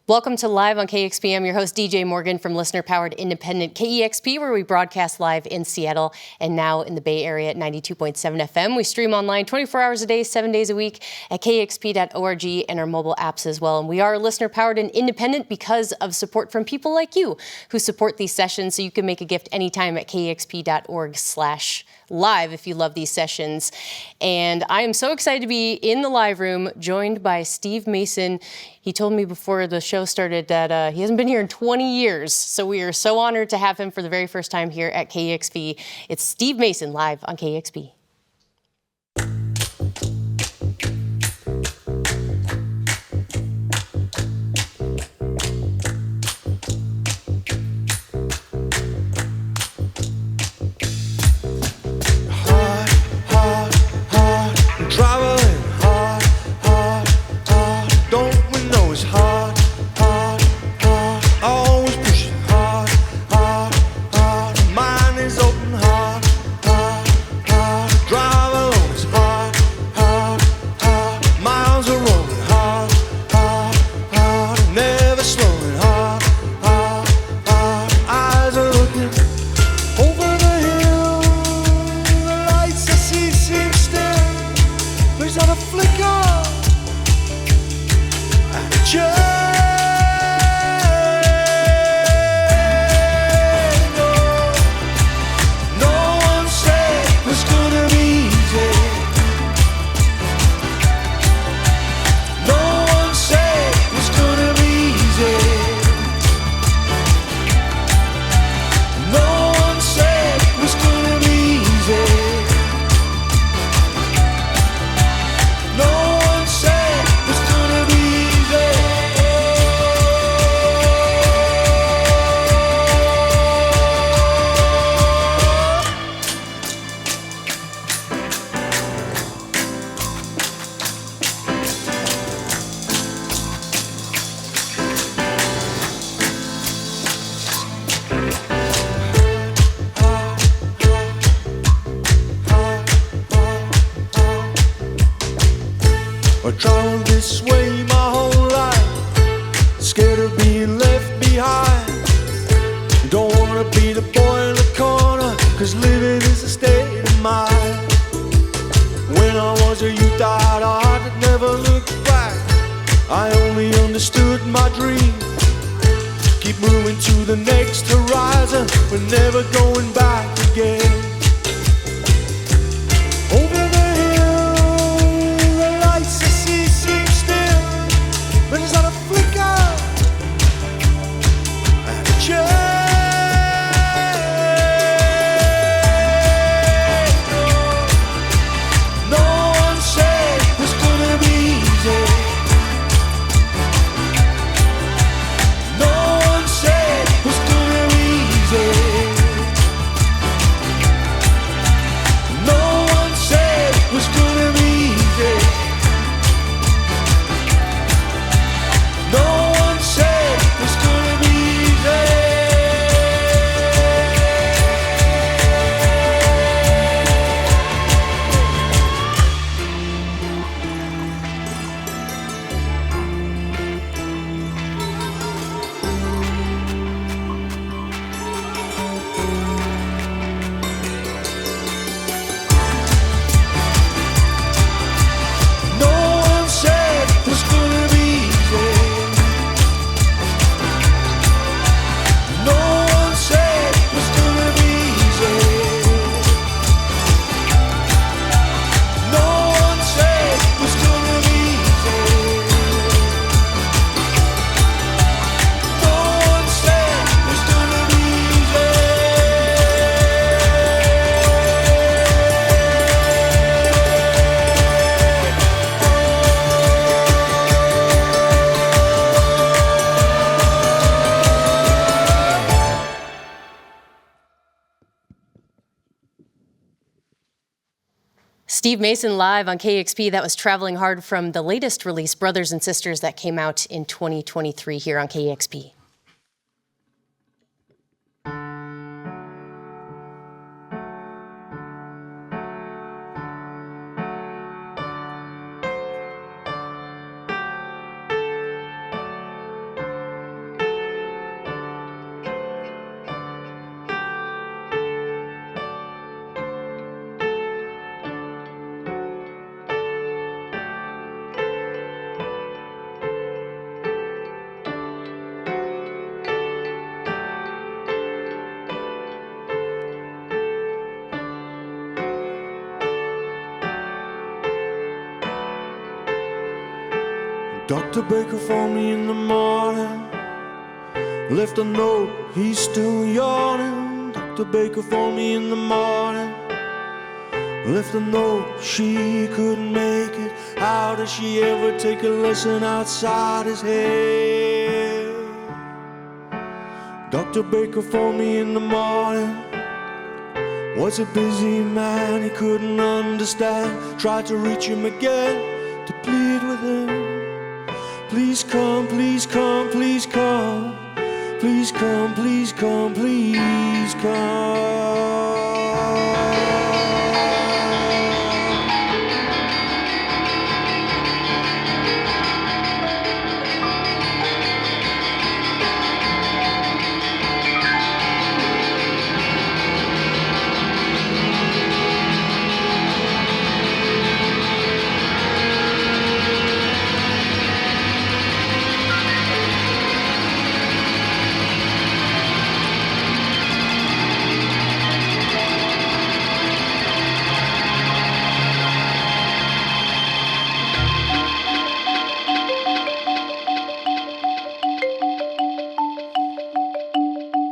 Welcome to Live on KEXP. I'm your host, DJ Morgan from listener-powered independent KEXP, where we broadcast live in Seattle and now in the Bay Area at 92.7 FM. We stream online 24 hours a day, 7 days a week at kexp.org and our mobile apps as well. And we are listener-powered and independent because of support from people like you who support these sessions. So you can make a gift anytime at kexp.org/live if you love these sessions. And I am so excited to be in the live room, joined by Steve Mason. He told me before the show started that he hasn't been here in 20 years. So we are so honored to have him for the very first time here at KEXP. It's Steve Mason live on KEXP. Steve Mason live on KEXP. That was Traveling Hard from the latest release, Brothers and Sisters, that came out in 2023 here on KEXP. Dr. Baker phoned me in the morning, left a note, he's still yawning. Dr. Baker phoned me in the morning, left a note, she couldn't make it. How does she ever take a lesson outside his head? Dr. Baker phoned me in the morning, was a busy man, he couldn't understand. Tried to reach him again, to plead with him. Please come, please come, please come. Please come, please come, please come.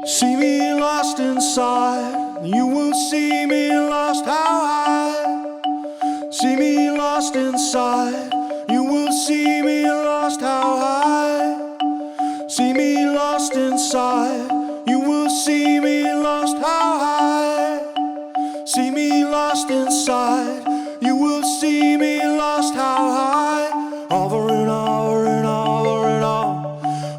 See me lost inside, you will see me lost how high. See me lost inside, you will see me lost how high. See me lost inside, you will see me lost how high. See me lost inside, you will see me lost how high. Hovering, hovering, hovering on,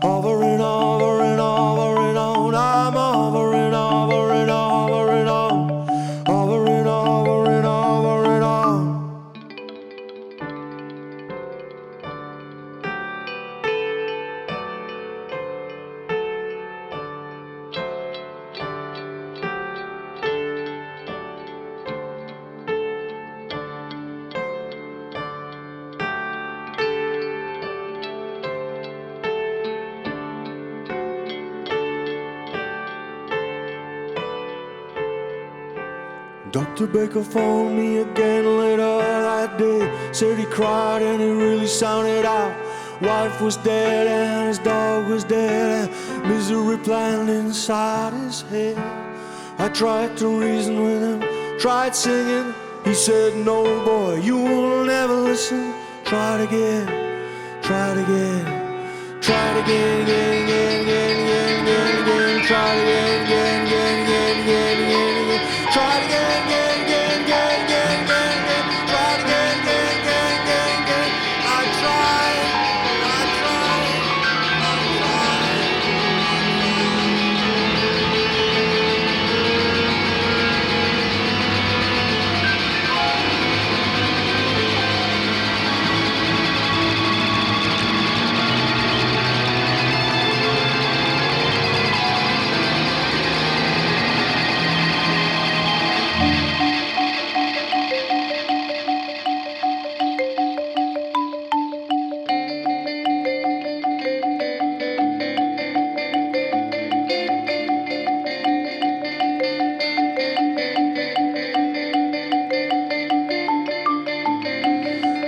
hovering, hovering, hovering on. I'm hovering, hovering, hovering on, hovering, hovering, hovering on. Dr. Baker phoned me again later that day. Said he cried and he really sounded out. Wife was dead and his dog was dead, and misery planned inside his head. I tried to reason with him, tried singing. He said, no boy, you will never listen. Try it again, try it again. Try it again, again, again, again, again, again, again. Try it again, again, again, again, again, again, again. Try it again, again, again, again, again, again, again. Try it again, again, again, again, again. I tried, I tried, I tried.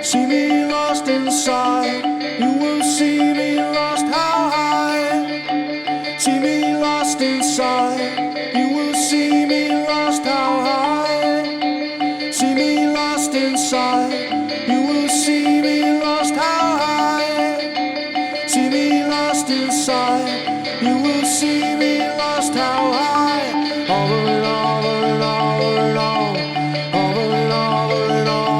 See me lost inside, you will see me lost how high. See me lost inside, you will see me lost how high. See me lost inside, you will see me lost how high. See me lost inside, you will see me lost how high. Hovering, hovering, hovering on, hovering, hovering, hovering on.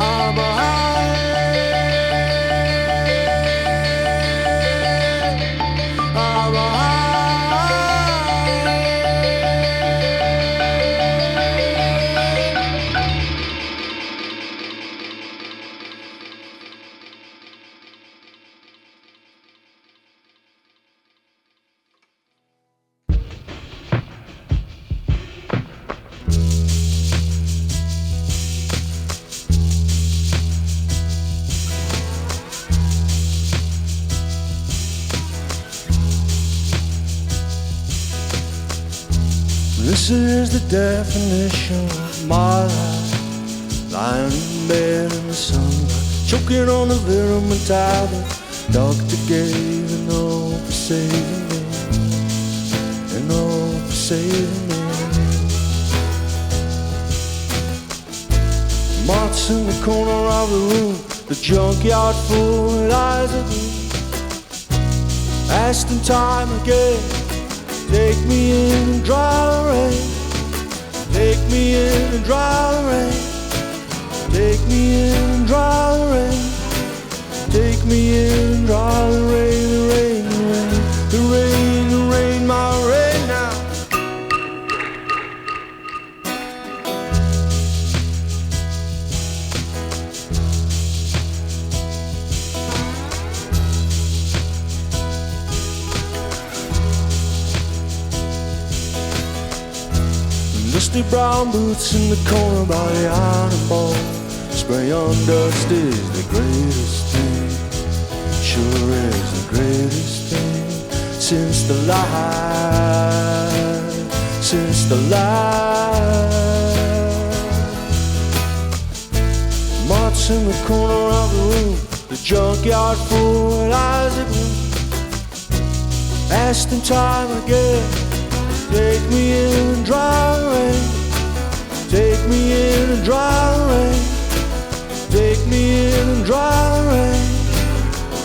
I'm a high. This is the definition of my life. Lying in bed in the sunlight, choking on the vitamin tablet doctor gave, and hope for saving me, and hope for saving me. Moths in the corner of the room, the junkyard full of eyes at me. Asked him time again, take me in and dry the rain. Take me in and dry the rain. Take me in and dry the rain. Take me in and dry the rain, the rain, the rain, the rain, the rain, my rain now. Dusty brown boots in the corner by the iron ball. Spray on dust is the greatest thing, sure is the greatest thing since the light, since the light. Moths in the corner of the room, the junkyard full of eyes at me. Asked him time again, take me in and dry the rain. Take me in and dry the rain. Take me in and dry the rain.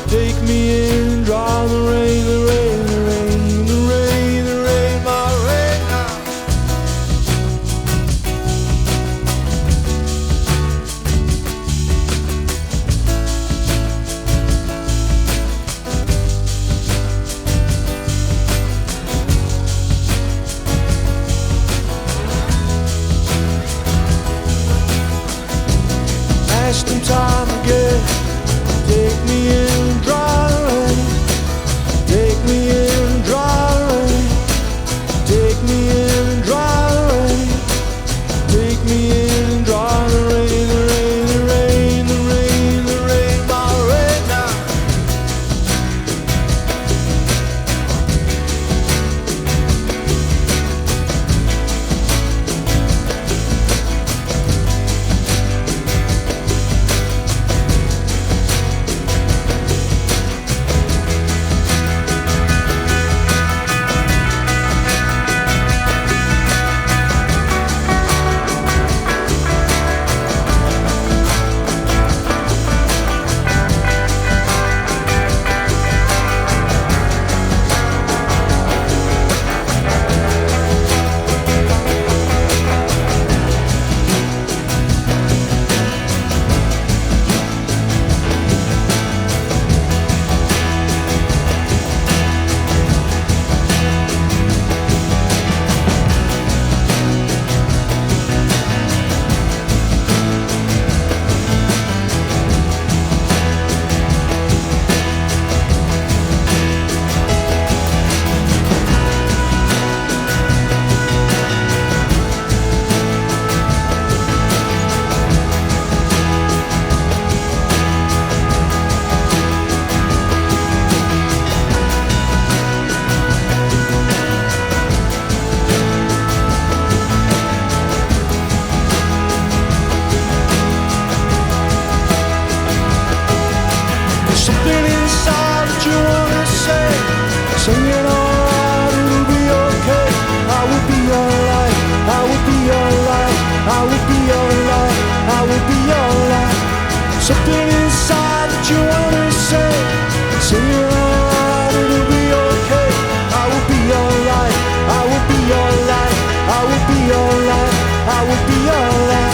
Take me in and dry the rain, the rain, the rain, the rain, the rain, my rain now. Asked him time again, take me in and dry the rain. Take me in and dry the rain. Take me in and dry the rain. Take me in and dry the rain, the rain, the rain, the rain, the rain, my rain now. Something inside that you wanna say. Sing it alright, it'll be okay. I will be alright, I will be alright, I will be alright, I will be alright. Something inside that you wanna say. Sing it alright, it'll be okay. I will be alright, I will be alright, I will be alright, I will be alright.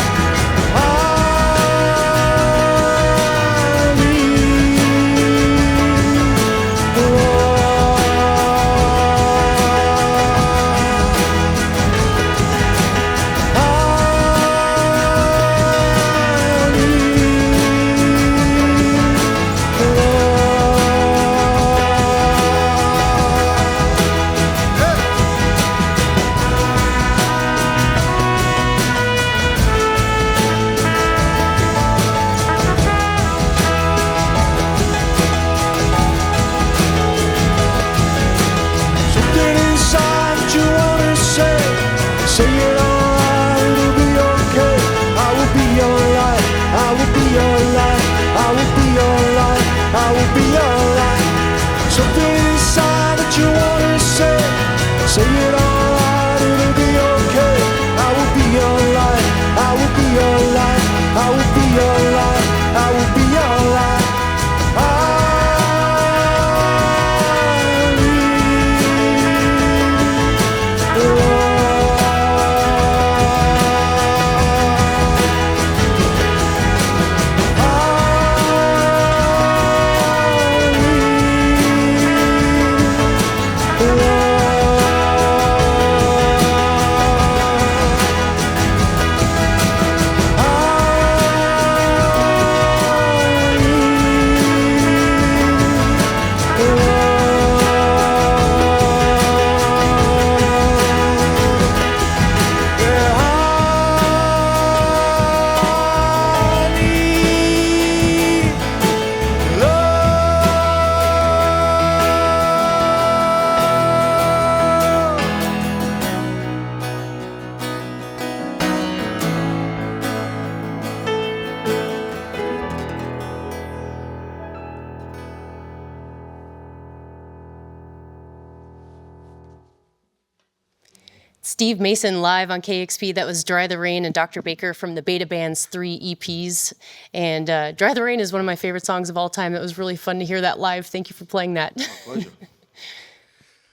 Steve Mason live on KEXP. That was Dry the Rain and Dr. Baker from the Beta Band's 3 EPs. And Dry the Rain is one of my favorite songs of all time. It was really fun to hear that live. Thank you for playing that. My pleasure.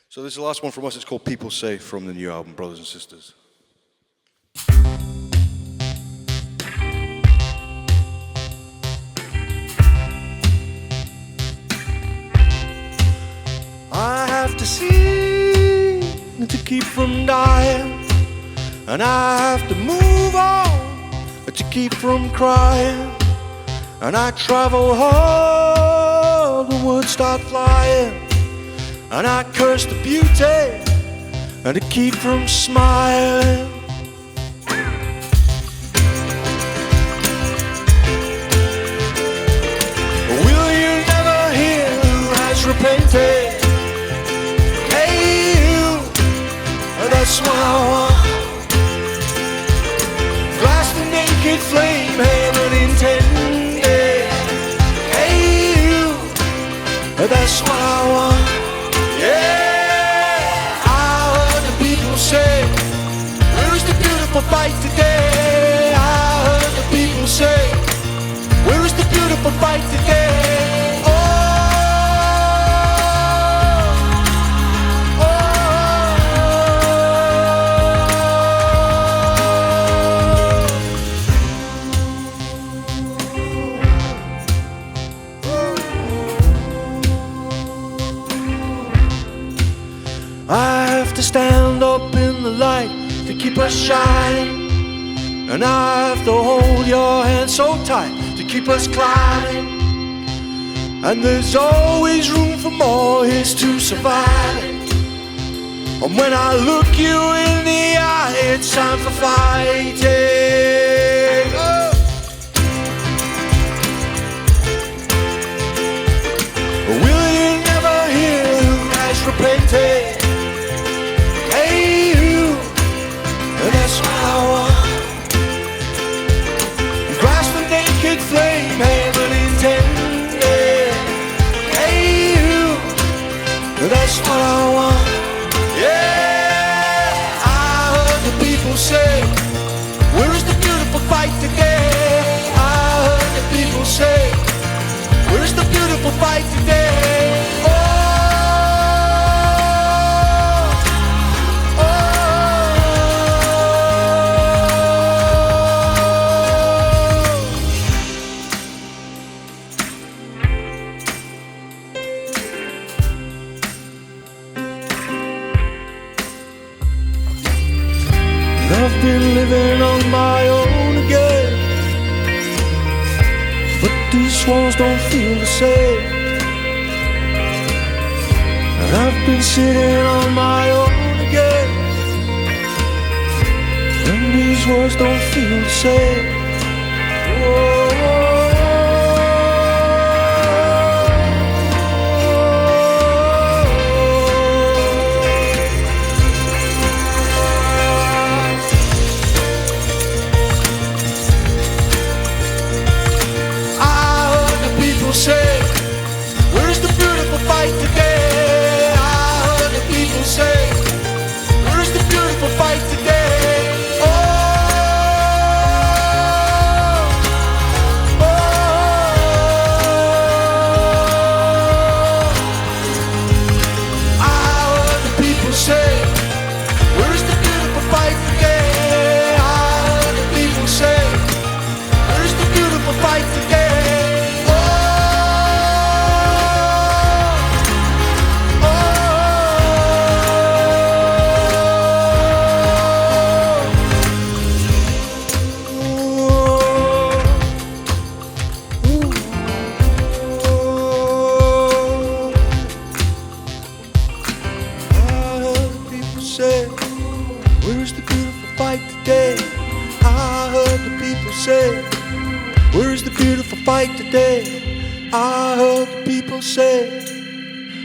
So this is the last one from us. It's called People Say from the new album, Brothers and Sisters. I have to see to keep from dying, and I have to move on to keep from crying, and I travel hard when words start flying, and I curse the beauty and to keep from smiling. Will you never hear who has repented? That's what I want. Glass the naked flame, heaven intended. Hey, you. That's what I want. Yeah. I heard the people say, where is the beautiful fight today? I heard the people say, where is the beautiful fight today? Oh. I have to stand up in the light to keep us shining, and I have to hold your hand so tight to keep us climbing, and there's always room for more, here's to surviving. And when I look you in the eye, it's time for fighting. Oh. Will you never hear who has repented? That's what I want. Grasp the naked flame, heaven intended. Hey, you. That's what I want. Yeah. I heard the people say, where is the beautiful fight today? I heard the people say, where is the beautiful fight today? I've been living on my own again, but these walls don't feel the same. And I've been sitting on my own again, and these words don't feel the same. Oh. Say, where is the beautiful fight today? I heard the people say, where is the beautiful fight today? Oh, oh, I heard the people say, where is the beautiful fight today? I heard the people say, where is the beautiful fight today? Where is the beautiful fight today? I heard the people say,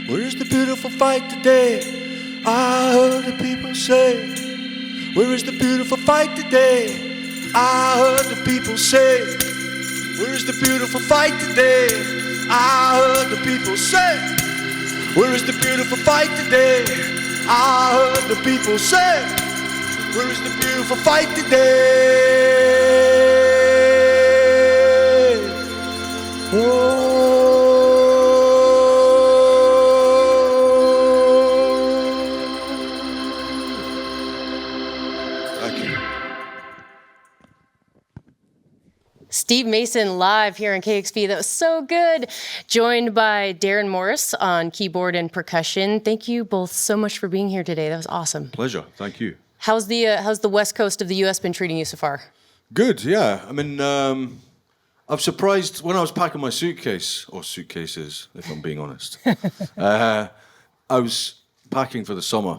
where is the beautiful fight today? I heard the people say, where is the beautiful fight today? I heard the people say, where is the beautiful fight today? I heard the people say, where is the beautiful fight today? I heard the people say, Where is the beautiful fight today? Thank you. Steve Mason live here on KEXP. That was so good. Joined by Darren Morris on keyboard and percussion. Thank you both so much for being here today. That was awesome. Pleasure. Thank you. How's the west coast of the U.S. been treating you so far? Good, yeah. I mean, I'm surprised when I was packing my suitcase, or suitcases, if I'm being honest. I was packing for the summer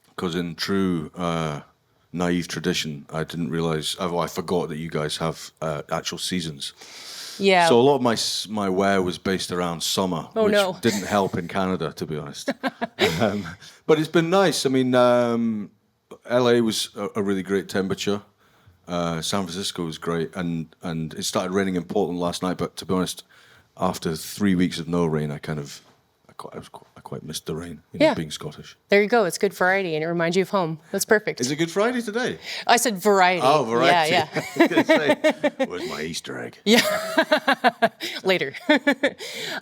because in true naive tradition, I didn't realize, I forgot that you guys have actual seasons. Yeah. So a lot of my wear was based around summer, which no. didn't help in Canada, to be honest. But it's been nice. I mean, LA was a really great temperature. San Francisco was great, and it started raining in Portland last night. But to be honest, after 3 weeks of no rain, I quite missed the rain. Being Scottish. There you go. It's good variety, and it reminds you of home. That's perfect. Is it Good Friday today? I said variety. Oh, variety. Yeah. I was gonna say, where's my Easter egg? Yeah. Later.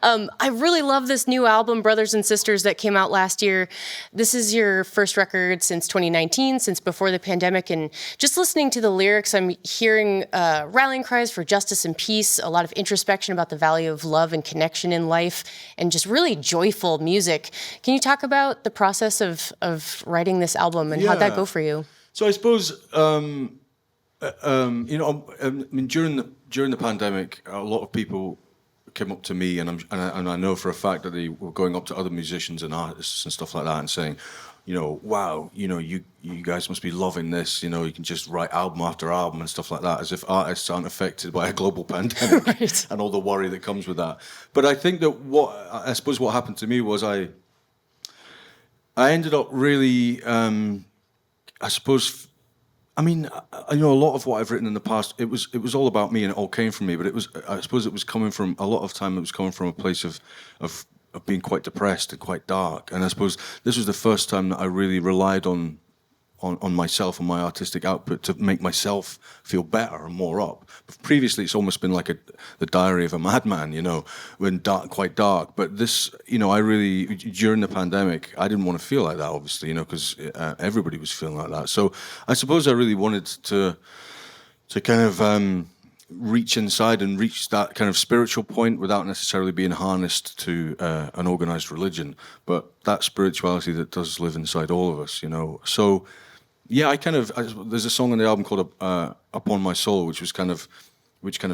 I really love this new album, Brothers and Sisters, that came out last year. This is your first record since 2019, since before the pandemic. And just listening to the lyrics, I'm hearing rallying cries for justice and peace, a lot of introspection about the value of love and connection in life, and just really joyful music. Can you talk about the process of writing this album and how'd that go for you? So I suppose during the pandemic, a lot of people came up to me, and I know for a fact that they were going up to other musicians and artists and stuff like that and saying, wow, you guys must be loving this. You can just write album after album and stuff like that, as if artists aren't affected by a global pandemic Right. and all the worry that comes with that. But I think that what happened to me was I ended up really, I suppose. I mean, a lot of what I've written in the past, it was all about me and it all came from me. But I suppose it was coming from a lot of time. It was coming from a place of being quite depressed and quite dark. And I suppose this was the first time that I really relied on myself and my artistic output to make myself feel better and more up. Previously, it's almost been like the diary of a madman, when quite dark. But this, I really, during the pandemic, I didn't want to feel like that, obviously, because everybody was feeling like that. So I suppose I really wanted to kind of reach inside and reach that kind of spiritual point without necessarily being harnessed to an organized religion, but that spirituality that does live inside all of us, So, yeah, there's a song on the album called "Upon My Soul," which kind of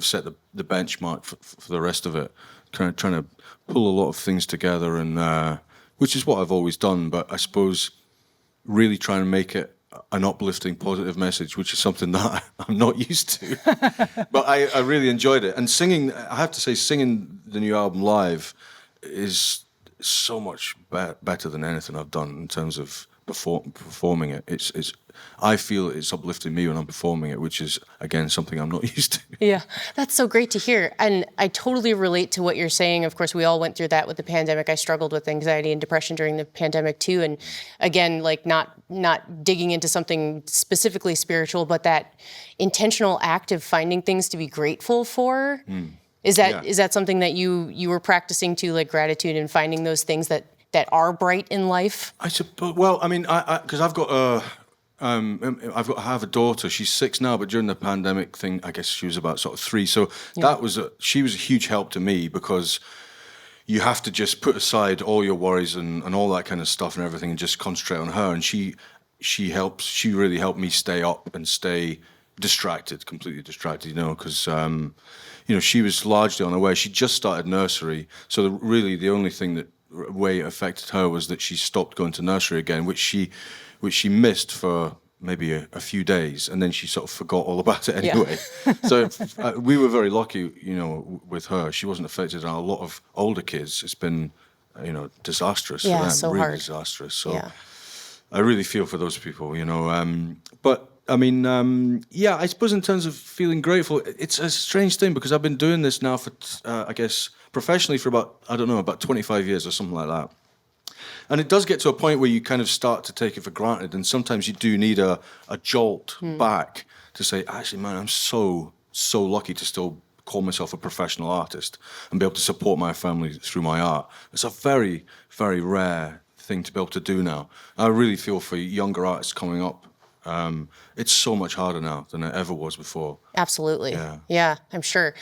set the benchmark for the rest of it. Kind of trying to pull a lot of things together, and which is what I've always done. But I suppose really trying to make it an uplifting, positive message, which is something that I'm not used to. But I really enjoyed it. And singing, I have to say, singing the new album live is so much better than anything I've done in terms of performing it. I feel it's uplifting me when I'm performing it, which is, again, something I'm not used to. Yeah, that's so great to hear. And I totally relate to what you're saying. Of course, we all went through that with the pandemic. I struggled with anxiety and depression during the pandemic too. And again, like not digging into something specifically spiritual, but that intentional act of finding things to be grateful for. Is that something that you were practicing too, like gratitude and finding those things that are bright in life? I suppose. Well, I mean, because I've got I have a daughter. She's 6 now, but during the pandemic thing, I guess she was about sort of 3. So she was a huge help to me, because you have to just put aside all your worries and all that kind of stuff and everything and just concentrate on her. And she really helped me stay up and stay completely distracted, because she was largely unaware. She just started nursery, so really the only thing that way it affected her was that she stopped going to nursery again, which she missed for maybe a few days, and then she sort of forgot all about it anyway. Yeah. So we were very lucky, with her. She wasn't affected. And a lot of older kids, it's been, disastrous for them. So really hard. Disastrous. So I really feel for those people, But I mean, I suppose in terms of feeling grateful, it's a strange thing, because I've been doing this now for, I guess, professionally for about 25 years or something like that. And it does get to a point where you kind of start to take it for granted, and sometimes you do need a jolt back to say, actually, man, I'm so lucky to still call myself a professional artist and be able to support my family through my art. It's a very, very rare thing to be able to do now. I really feel for younger artists coming up. It's so much harder now than it ever was before. Absolutely. Yeah, I'm sure.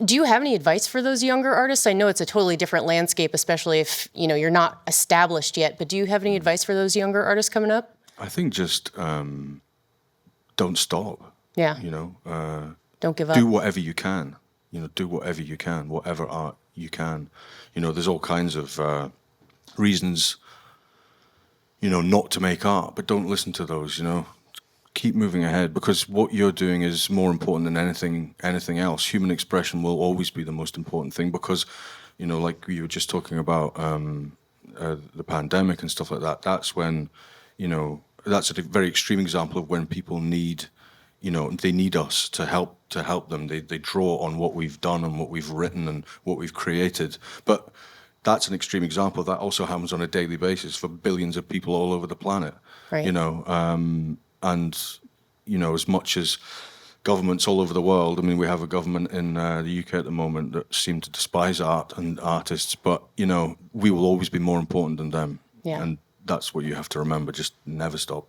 Do you have any advice for those younger artists? I know it's a totally different landscape, especially if, you're not established yet, but do you have any advice for those younger artists coming up? I think just don't stop. Yeah. Don't give up. Do whatever you can. Do whatever you can, whatever art you can. There's all kinds of reasons, not to make art, but don't listen to those, Keep moving ahead, because what you're doing is more important than anything else. Human expression will always be the most important thing, because, like you were just talking about the pandemic and stuff like that, that's when, that's a very extreme example of when people need, they need us to help them. They draw on what we've done and what we've written and what we've created. But that's an extreme example. That also happens on a daily basis for billions of people all over the planet. Right. And, as much as governments all over the world, I mean, we have a government in the UK at the moment that seem to despise art and artists, but, we will always be more important than them. Yeah. And that's what you have to remember. Just never stop.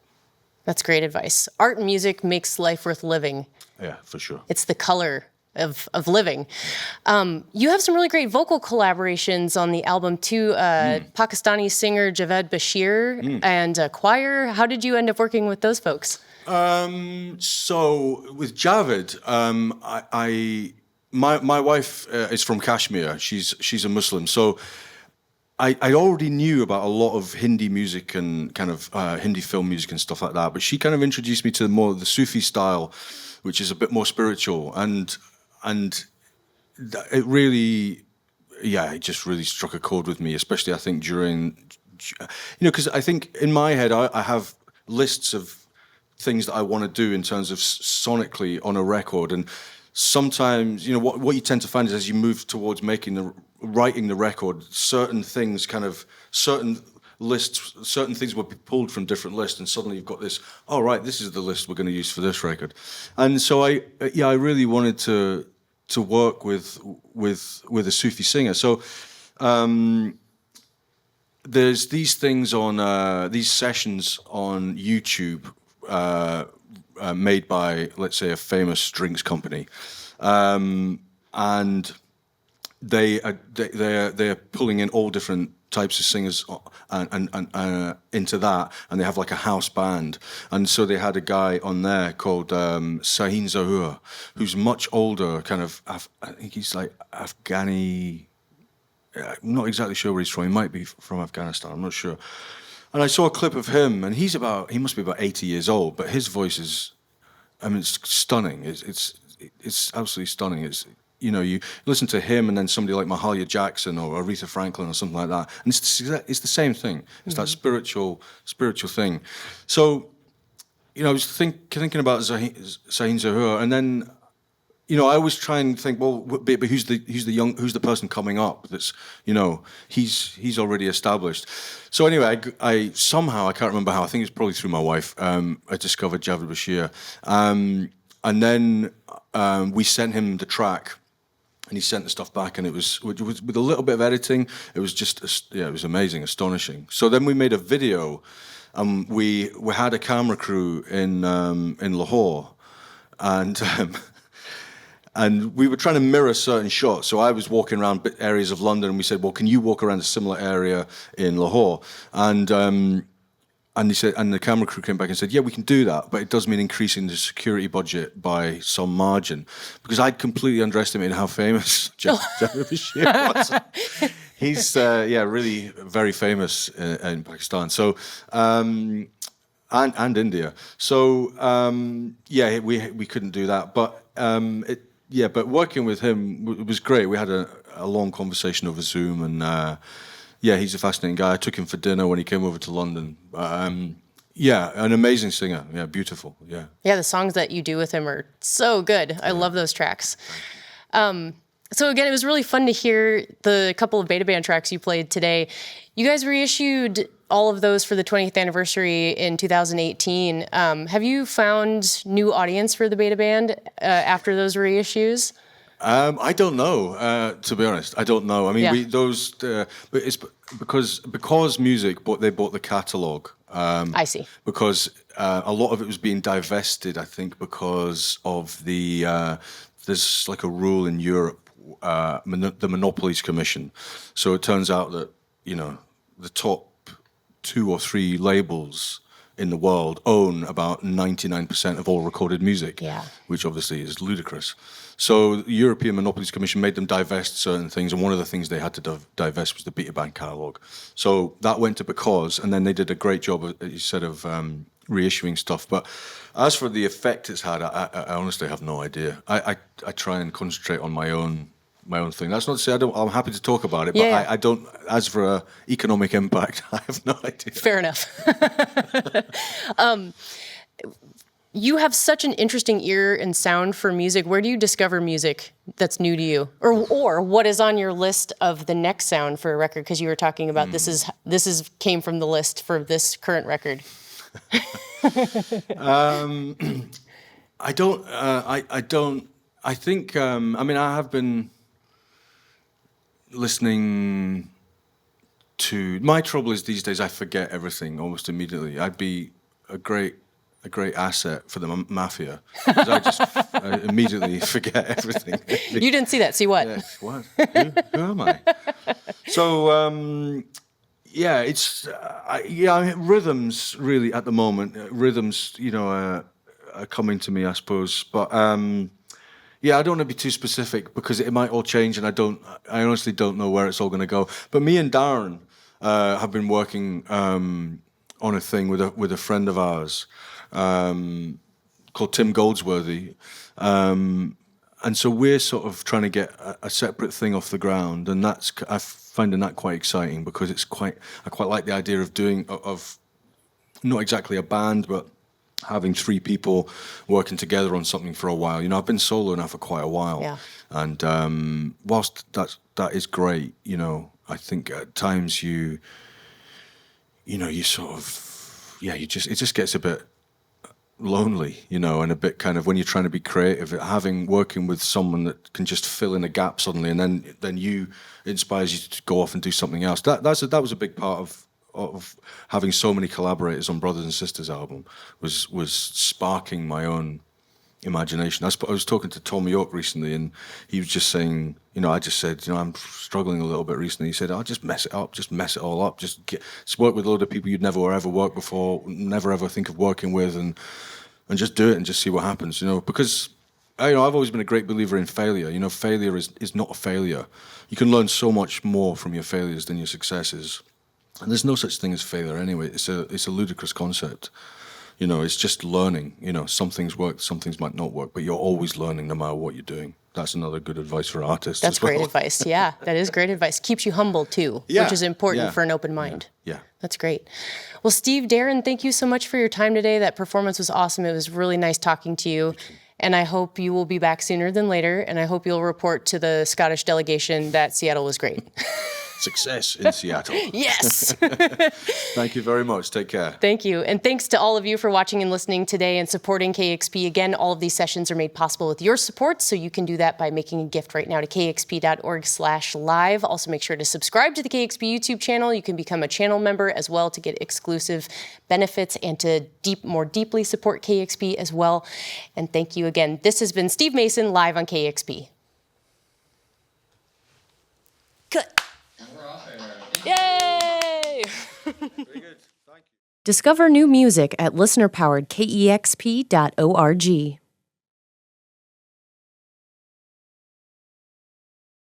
That's great advice. Art and music makes life worth living. Yeah, for sure. It's the color of living. You have some really great vocal collaborations on the album too. Pakistani singer Javed Bashir and a choir. How did you end up working with those folks? So with Javed, my wife is from Kashmir. She's a Muslim, so I already knew about a lot of Hindi music and kind of Hindi film music and stuff like that. But she kind of introduced me to more of the Sufi style, which is a bit more spiritual, and it really, it just really struck a chord with me, especially I think during, because I think in my head I have lists of things that I want to do in terms of sonically on a record, and sometimes, what you tend to find is as you move towards writing the record, certain things certain lists, certain things will be pulled from different lists, and suddenly you've got this, this is the list we're going to use for this record. And so I really wanted to work with a Sufi singer. So there's these things on these sessions on YouTube made by, let's say, a famous drinks company, and they're pulling in all different types of singers and into that, and they have like a house band. And so they had a guy on there called Sahin Zahur, who's much older, kind of, I think he's like Afghani. I'm not exactly sure where he's from. He might be from Afghanistan, I'm not sure. And I saw a clip of him, and he must be about 80 years old, but his voice is, it's stunning. It's absolutely stunning. You listen to him and then somebody like Mahalia Jackson or Aretha Franklin or something like that, and it's the same thing. It's that spiritual thing. So, I was thinking about Sahin Zahur, and then, I always try and think, well, but who's the person coming up that's, he's already established. So anyway, I somehow, I can't remember how, I think it's probably through my wife, I discovered Javed Bashir, and then we sent him the track. And he sent the stuff back, and it was with a little bit of editing. It was just, it was amazing, astonishing. So then we made a video, and we had a camera crew in Lahore, and we were trying to mirror certain shots. So I was walking around areas of London, and we said, well, can you walk around a similar area in Lahore? And he said, and the camera crew came back and said, yeah, we can do that, but it does mean increasing the security budget by some margin, because I'd completely underestimated how famous Javed Bashir was. He's really very famous in Pakistan. So and India. So we couldn't do that, but but working with him was great. We had a long conversation over Zoom, and. He's a fascinating guy. I took him for dinner when he came over to London. An amazing singer. Yeah, beautiful. Yeah. Yeah, the songs that you do with him are so good. I love those tracks. So again, it was really fun to hear the couple of beta band tracks you played today. You guys reissued all of those for the 20th anniversary in 2018. Have you found new audience for the beta band after those reissues? I don't know, to be honest. I don't know. I mean, but it's because music, but they bought the catalogue. I see. Because a lot of it was being divested, I think, because of there's like a rule in Europe, the Monopolies Commission. So it turns out that, the top 2 or 3 labels in the world own about 99% of all recorded music, which obviously is ludicrous. So the European Monopolies Commission made them divest certain things, and one of the things they had to divest was the beta band catalogue. So that went to Because, and then they did a great job, as you said, of reissuing stuff. But as for the effect it's had, I honestly have no idea. I try and concentrate on my own thing. That's not to say I'm happy to talk about it, but I don't. As for economic impact, I have no idea. Fair enough. You have such an interesting ear and sound for music. Where do you discover music that's new to you, or what is on your list of the next sound for a record? Because you were talking about this is came from the list for this current record. I don't. I think. I mean, I have been listening to. My trouble is these days I forget everything almost immediately. I'd be a great asset for the mafia, because I immediatly forget everything. You didn't see that. See what? Yes. What? Who am I? So. It's rhythms really at the moment. Rhythms, are coming to me, I suppose. But I don't want to be too specific because it might all change, and I honestly don't know where it's all going to go. But me and Darren have been working on a thing with a friend of ours called Tim Goldsworthy. And so we're sort of trying to get a separate thing off the ground, and I'm finding that quite exciting because I quite like the idea of doing not exactly a band, but having 3 people working together on something for a while. I've been solo now for quite a while, and whilst that is great, I think at times you sort of it just gets a bit lonely, and a bit kind of when you're trying to be creative, working with someone that can just fill in a gap suddenly, and then it inspires you to go off and do something else. That was a big part of having so many collaborators on Brothers and Sisters album was sparking my own imagination. I was talking to Tom York recently, and he was just saying, I just said, I'm struggling a little bit recently. He said, I'll just mess it up, just mess it all up, just work with a load of people you'd never ever worked before, never ever think of working with, and just do it and just see what happens, because I've always been a great believer in failure. Failure is not a failure. You can learn so much more from your failures than your successes. And there's no such thing as failure anyway. It's a ludicrous concept. It's just learning. Some things work, some things might not work, but you're always learning no matter what you're doing. That's another good advice for artists. That's as well. Great advice. Yeah, that is great advice. Keeps you humble too, which is important for an open mind. Yeah. That's great. Well, Steve, Darren, thank you so much for your time today. That performance was awesome. It was really nice talking to you. And I hope you will be back sooner than later. And I hope you'll report to the Scottish delegation that Seattle was great. Success in Seattle. Yes. Thank you very much. Take care. Thank you. And thanks to all of you for watching and listening today and supporting KEXP. Again, all of these sessions are made possible with your support, so you can do that by making a gift right now to kexp.org/live. Also, make sure to subscribe to the KEXP YouTube channel. You can become a channel member as well to get exclusive benefits and to more deeply support KEXP as well. And thank you again. This has been Steve Mason live on KEXP. Cut. Yay! Very good. Thank you. Discover new music at listener-powered KEXP.org.